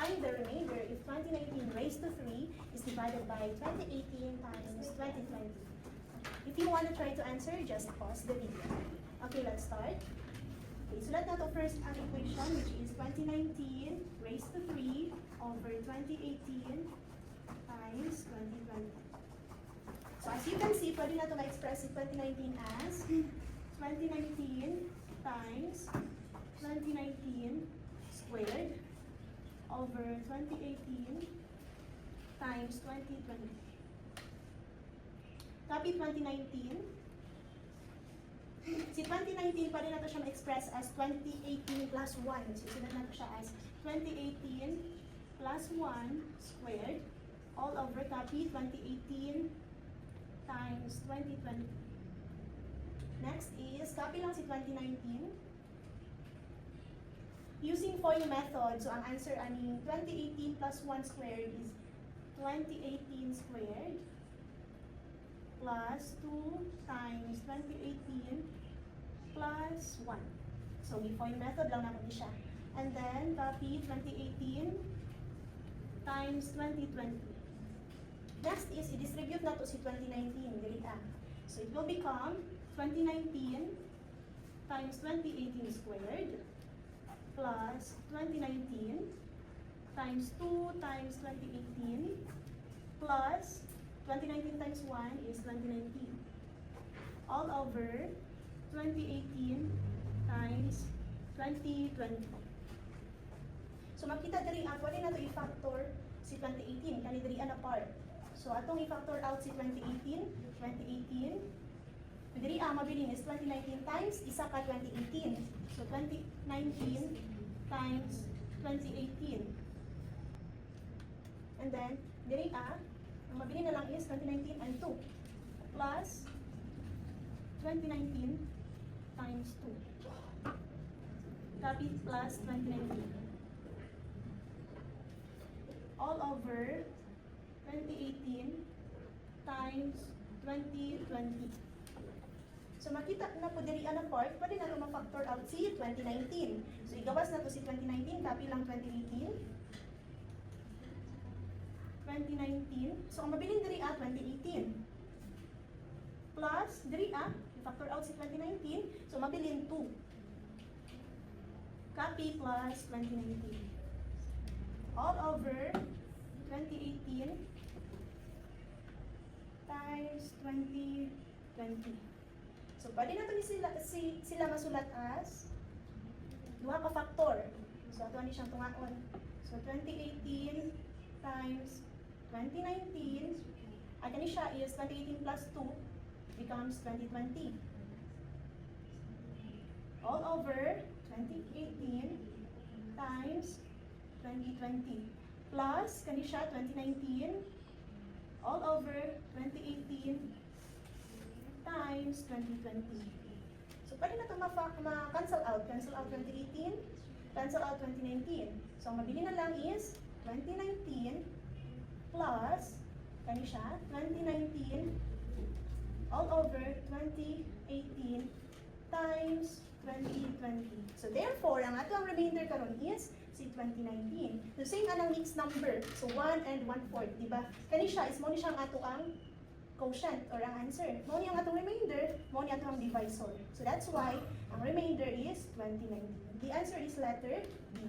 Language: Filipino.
find the remainder if 2019 raised to 3 is divided by 2018 times 2020. If you want to try to answer, just pause the video. Okay, let's start. Okay, sulat na to first ang equation, which is 2019 raised to 3 over 2018 times 2020. So as you can see, pwede na ito ma-express si 2019 as 2019 times 2019 squared over 2018 times 2020. Copy 2019. Si 2019, pwede na ito siya ma-express as 2018 plus 1. So sunod na ito siya as 2018 plus 1 squared all over copy 2018 times 2020. Next is, copy lang si 2019. Using FOIL method, so ang answer ani 2018 plus 1 squared is 2018 squared plus 2 times 2018 plus 1. So, FOIL method lang naman siya. And then, copy 2018 times 2020. Next is, i-distribute na to si 2019, dili ah. So, it will become 2019 times 2018 squared plus 2019 times 2 times 2018 plus 2019 times 1 is 2019 all over 2018 times 2020. So makita diri pwede na to i-factor si 2018 kani diri an apart. So atong i-factor out si 2018 diri mabilin is 2019 times isa ka 2018. So 2019 times 2018. And then diri ang mabilin na lang is 2019 and 2 plus 2019 times 2. Copy plus 2019 all over 2018 times 2020. So makita na po diri ang part, pwede na ito ma-factor out si 2019. So igawas na to si 2019, copy lang 2018. 2019. So, ang mabilin diri 2018. Plus, diri i-factor out si 2019. So, mabilin 2. Copy plus 2019. All over 2018 times 2020. So, pwede na ito sila masulat as duha ka factor. So, ito ni siyang tungaon. So, 2018 times 2019, at kani siya is 2018 plus 2 becomes 2020. All over 2018 times 2020 plus kani siya 2019 all over 2018 times 2020. So pwede na ito ma-cancel out. Cancel out 2018, cancel out 2019. So ang mabili na lang is 2019 plus, kani siya, 2019 all over 2018 times 2020. So therefore, ang ato ang remainder karon is si 2019. So same anang mixed number. So 1 and 1/4, di ba? Kani siya is mo ni siyang ato ang quotient or ang answer. Mo ni ang atong remainder, mo ni ato ang divisor. So that's why ang remainder is 2019. The answer is letter B.